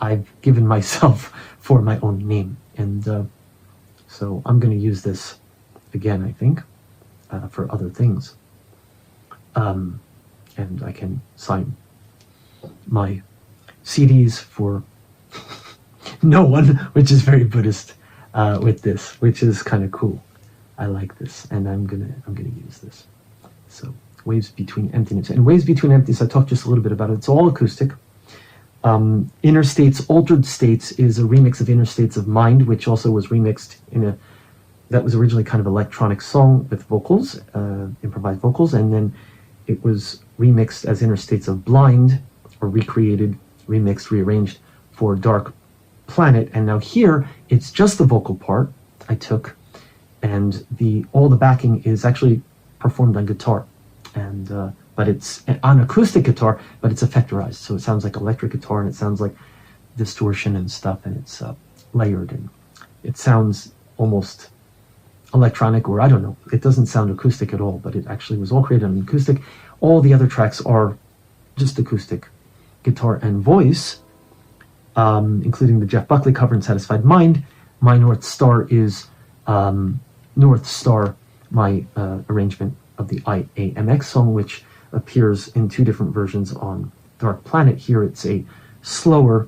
I've given myself for my own name. And so I'm going to use this again, I think, for other things. And I can sign my CDs for no one, which is very Buddhist, with this, which is kind of cool. I like this, and I'm gonna use this. So Waves Between Emptiness. And Waves Between Emptiness, I talked just a little bit about it. It's all acoustic. Inner States, Altered States is a remix of Inner States of Mind, which also was remixed that was originally kind of electronic song with vocals, improvised vocals, and then it was remixed as Inner States of Blind, or recreated, remixed, rearranged for Dark Planet. And now here, it's just the vocal part I took, and all the backing is actually performed on guitar, and but it's on acoustic guitar, but it's effectorized, so it sounds like electric guitar, and it sounds like distortion and stuff, and it's layered, and it sounds almost electronic, or I don't know, it doesn't sound acoustic at all, but it actually was all created on acoustic. All the other tracks are just acoustic guitar and voice, including the Jeff Buckley cover in Satisfied Mind. My North Star is North Star, my arrangement of the IAMX song, which appears in two different versions on Dark Planet. Here it's a slower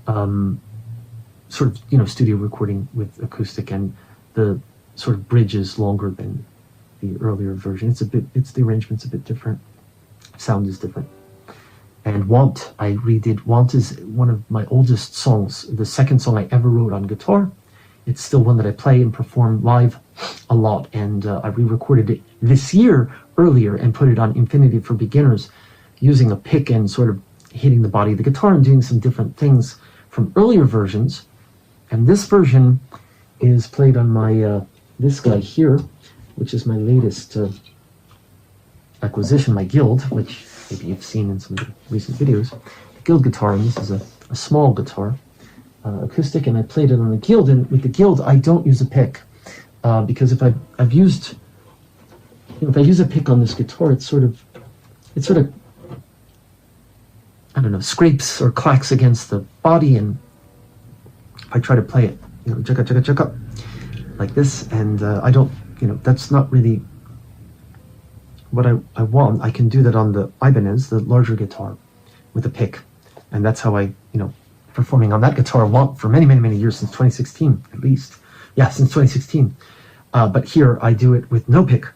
sort of, studio recording with acoustic, and the sort of bridge is longer than the earlier version. The arrangement's a bit different, sound is different. And Want, I redid. Want is one of my oldest songs, the second song I ever wrote on guitar. It's still one that I play and perform live a lot, and I re-recorded it this year earlier and put it on Infinity for Beginners, using a pick and sort of hitting the body of the guitar and doing some different things from earlier versions. And this version is played on my this guy here, which is my latest acquisition, my Guild, which maybe you've seen in some of the recent videos. The Guild guitar, and this is a small guitar, acoustic, and I played it on the Guild. And with the Guild, I don't use a pick, because if I've used, if I use a pick on this guitar, it sort of, I don't know, scrapes or clacks against the body, and if I try to play it, chugga chugga chugga, like this, and I don't, that's not really what I want. I can do that on the Ibanez, the larger guitar, with a pick, and that's how I, performing on that guitar want for many, many, many years, since 2016 at least. Yeah, since 2016. But here I do it with no pick,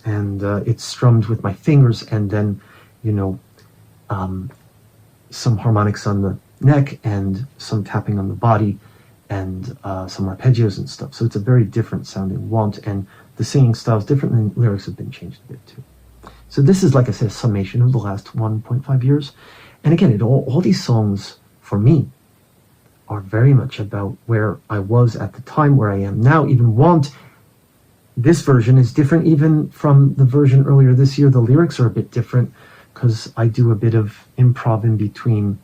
and it's strummed with my fingers, and then, some harmonics on the neck and some tapping on the body, and some arpeggios and stuff. So it's a very different sounding want, and the singing style is different, and the lyrics have been changed a bit too. So this is, like I said, a summation of the last 1.5 years. And again, all these songs, for me, are very much about where I was at the time, where I am now. Even Want, this version is different even from the version earlier this year. The lyrics are a bit different, because I do a bit of improv in between,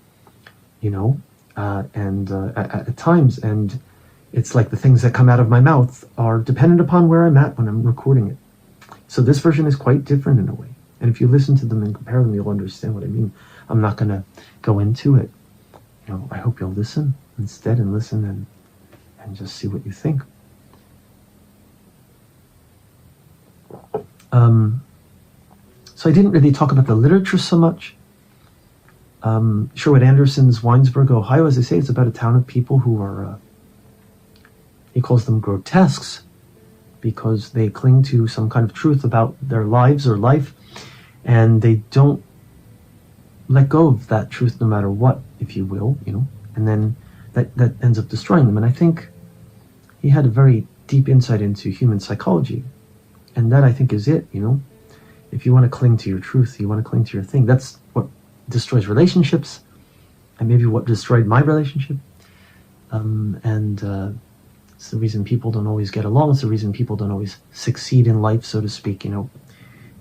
at times, and it's like the things that come out of my mouth are dependent upon where I'm at when I'm recording it. So this version is quite different in a way. And if you listen to them and compare them, you'll understand what I mean. I'm not going to go into it. I hope you'll listen instead, and listen and just see what you think. So I didn't really talk about the literature so much. Sherwood Anderson's Winesburg, Ohio, as I say, it's about a town of people who are, he calls them grotesques, because they cling to some kind of truth about their lives or life, and they don't let go of that truth no matter what, if you will, and then that ends up destroying them. And I think he had a very deep insight into human psychology, and that, I think, is it. If you want to cling to your truth, you want to cling to your thing. That's what destroys relationships, and maybe what destroyed my relationship. It's the reason people don't always get along. It's the reason people don't always succeed in life, so to speak, in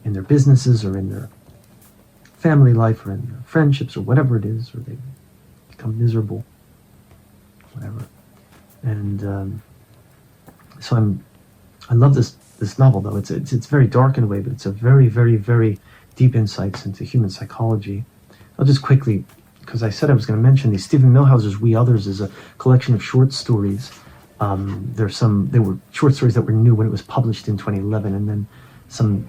their businesses, or in their family life, or in their friendships, or whatever it is, or they become miserable, whatever. And so I love this novel, though. It's very dark in a way, but it's a very, very, very deep insights into human psychology. I'll just quickly, because I said I was going to mention these, Stephen Millhauser's We Others is a collection of short stories. There were short stories that were new when it was published in 2011, and then some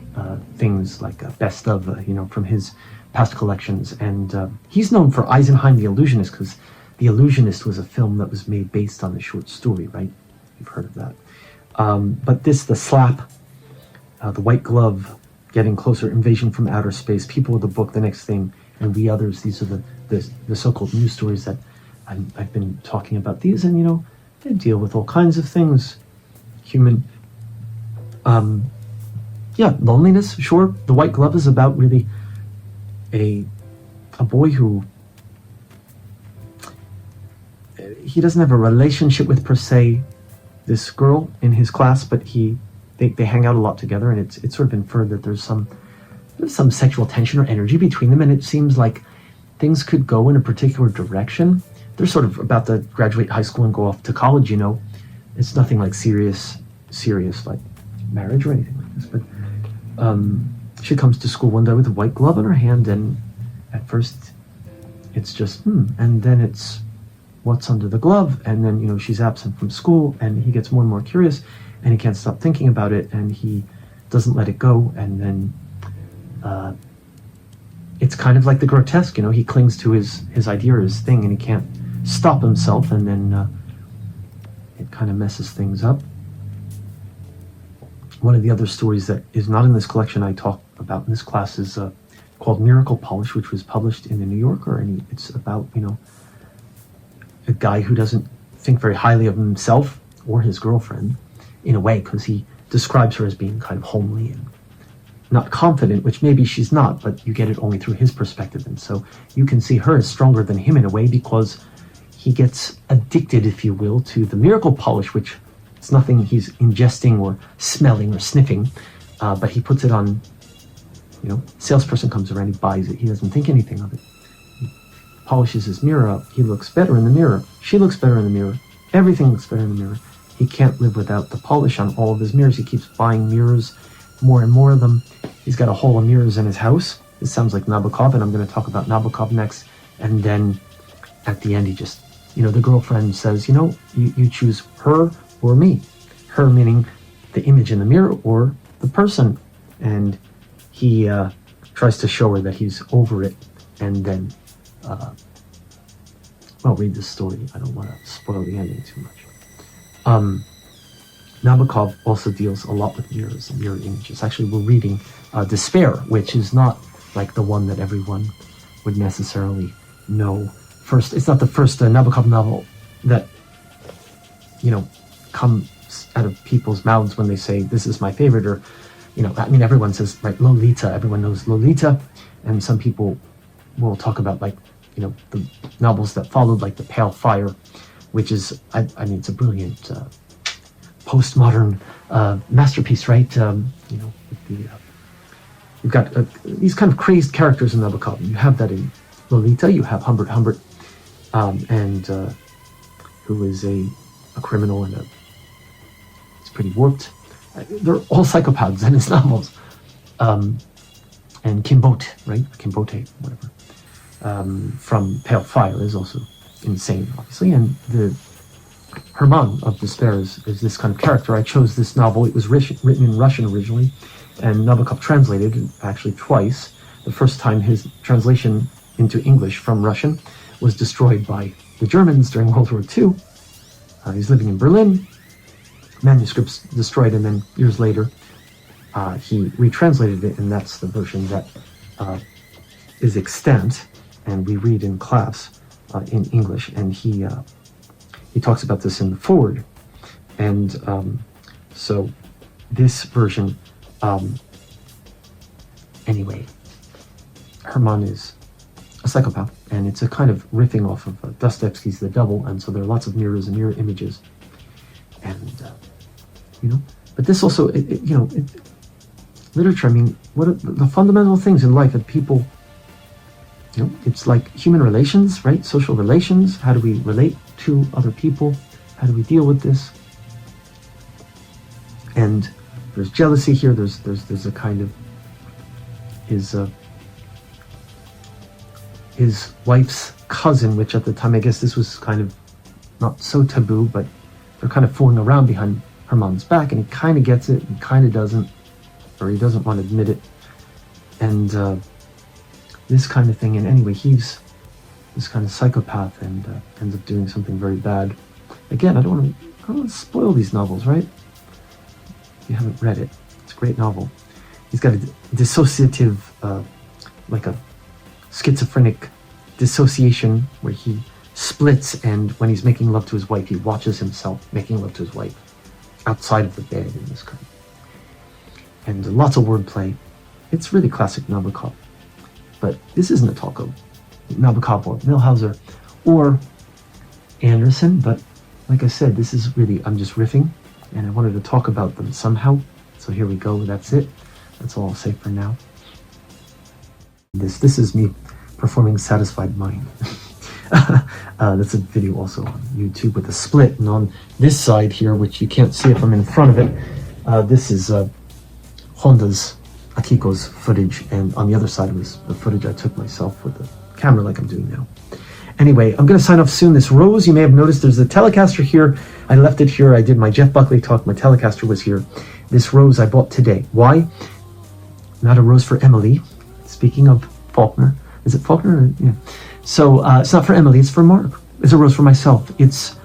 things like best of, from his past collections. And he's known for Eisenheim the Illusionist, because The Illusionist was a film that was made based on the short story, right? You've heard of that. But this, The Slap, The White Glove, Getting Closer, Invasion from Outer Space, People of the Book, The Next Thing, and we others. These are the so-called news stories that I've been talking about. These, and they deal with all kinds of things. Human, loneliness. Sure, The White Glove is about really a boy who he doesn't have a relationship with per se this girl in his class, but they hang out a lot together, and it's sort of inferred that there's some sexual tension or energy between them, and it seems like things could go in a particular direction. They're sort of about to graduate high school and go off to college. It's nothing like serious like marriage or anything like this, but she comes to school one day with a white glove in her hand, and at first it's just and then it's what's under the glove, and then she's absent from school, and he gets more and more curious, and he can't stop thinking about it, and he doesn't let it go, and then it's kind of like the grotesque. He clings to his idea or his thing, and he can't stop himself, and then it kind of messes things up. One of the other stories that is not in this collection I talk about in this class is called Miracle Polish, which was published in the New Yorker, and it's about a guy who doesn't think very highly of himself or his girlfriend, in a way, because he describes her as being kind of homely and not confident, which maybe she's not, but you get it only through his perspective. And so you can see her as stronger than him in a way, because he gets addicted, if you will, to the miracle polish, which it's nothing he's ingesting or smelling or sniffing, but he puts it on, salesperson comes around, he buys it, he doesn't think anything of it. He polishes his mirror up, he looks better in the mirror, she looks better in the mirror, everything looks better in the mirror. He can't live without the polish on all of his mirrors. He keeps buying mirrors, more and more of them. He's got a hole of mirrors in his house. This sounds like Nabokov, and I'm going to talk about Nabokov next. And then at the end, he just, the girlfriend says, you choose her or me. Her meaning the image in the mirror, or the person. And he tries to show her that he's over it. And then, read the story. I don't want to spoil the ending too much. Nabokov also deals a lot with mirrors and mirror images. Actually, we're reading Despair, which is not like the one that everyone would necessarily know. First, it's not the first Nabokov novel that, comes out of people's mouths when they say, this is my favorite, or, everyone says, right, Lolita, everyone knows Lolita, and some people will talk about, the novels that followed, like The Pale Fire, which is, it's a brilliant postmodern masterpiece, right? You've got these kind of crazed characters in Nabokov. You have that in Lolita. You have Humbert, and who is a criminal, and it's pretty warped. They're all psychopaths in his novels. And Kimbote, right? Kimbote, whatever. From Pale Fire is also insane, obviously, and the Herman of Despair is this kind of character. I chose this novel. It was written in Russian originally, and Nabokov translated it actually twice. The first time his translation into English from Russian was destroyed by the Germans during World War II. He's living in Berlin, manuscripts destroyed, and then years later he retranslated it, and that's the version that is extant, and we read in class in English, and he talks about this in the foreword. And so this version, anyway, Herman is a psychopath, and it's a kind of riffing off of Dostoevsky's The Devil, and so there are lots of mirrors and mirror images, and but this also, literature, what are the fundamental things in life that people, it's like human relations, right? Social relations. How do we relate to other people? How do we deal with this? And there's jealousy here. There's a kind of his wife's cousin, which at the time, I guess this was kind of not so taboo, but they're kind of fooling around behind Herman's back, and he kind of gets it, and kind of doesn't, or he doesn't want to admit it. And this kind of thing. And anyway, he's this kind of psychopath, and ends up doing something very bad. Again, I don't want to spoil these novels, right? If you haven't read it, it's a great novel. He's got a dissociative, like a schizophrenic dissociation where he splits, and when he's making love to his wife, he watches himself making love to his wife outside of the bed in this kind. And lots of wordplay. It's really classic Nabokov. But this isn't a talk of Nabokov or Millhauser or Anderson, but like I said, this is really, I'm just riffing, and I wanted to talk about them somehow. So here we go, that's it. That's all I'll say for now. This is me performing Satisfied Mind. That's a video also on YouTube with a split, and on this side here, which you can't see if I'm in front of it, this is Honda's, Akiko's footage, and on the other side was the footage I took myself with the camera like I'm doing now. Anyway, I'm going to sign off soon. This rose, you may have noticed there's a Telecaster here. I left it here. I did my Jeff Buckley talk. My Telecaster was here. This rose I bought today. Why? Not a rose for Emily. Speaking of Faulkner. Is it Faulkner? Yeah. So it's not for Emily. It's for Mark. It's a rose for myself. It's,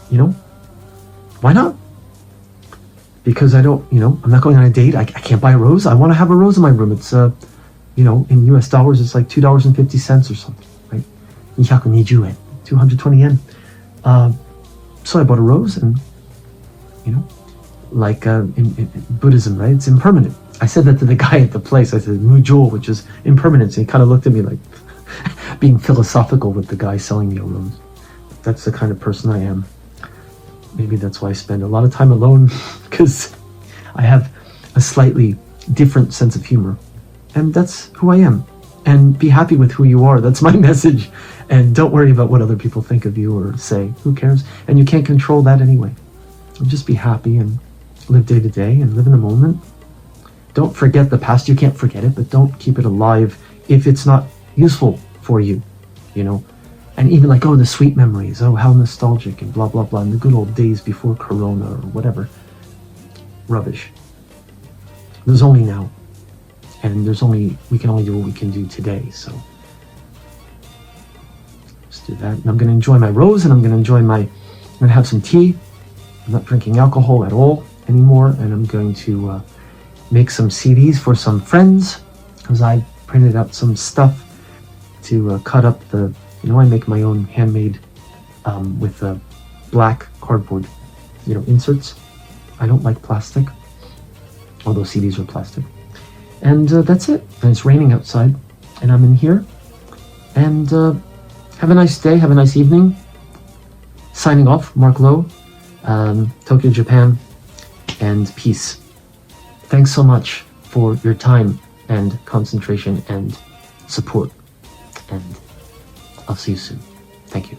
why not? Because I don't, I'm not going on a date. I can't buy a rose. I want to have a rose in my room. It's, in US dollars, it's like $2.50 or something, right? 220 yen, 220 yen. So I bought a rose, and, like in Buddhism, right? It's impermanent. I said that to the guy at the place. I said, mujo, which is impermanence. And he kind of looked at me like being philosophical with the guy selling me a rose. That's the kind of person I am. Maybe that's why I spend a lot of time alone, because I have a slightly different sense of humor. And that's who I am. And be happy with who you are. That's my message. And don't worry about what other people think of you or say. Who cares? And you can't control that anyway. Just be happy and live day to day and live in the moment. Don't forget the past. You can't forget it, but don't keep it alive if it's not useful for you, And even like, the sweet memories, how nostalgic, and blah, blah, blah, and the good old days before Corona or whatever. Rubbish. There's only now. And we can only do what we can do today, so. Let's do that. And I'm going to enjoy my rose, and I'm going to have some tea. I'm not drinking alcohol at all anymore, and I'm going to make some CDs for some friends, because I printed out some stuff to cut up I make my own handmade with black cardboard, inserts. I don't like plastic, although CDs are plastic. And that's it. And it's raining outside, and I'm in here. And have a nice day, have a nice evening. Signing off, Marc Lowe, Tokyo, Japan, and peace. Thanks so much for your time and concentration and support. And I'll see you soon. Thank you.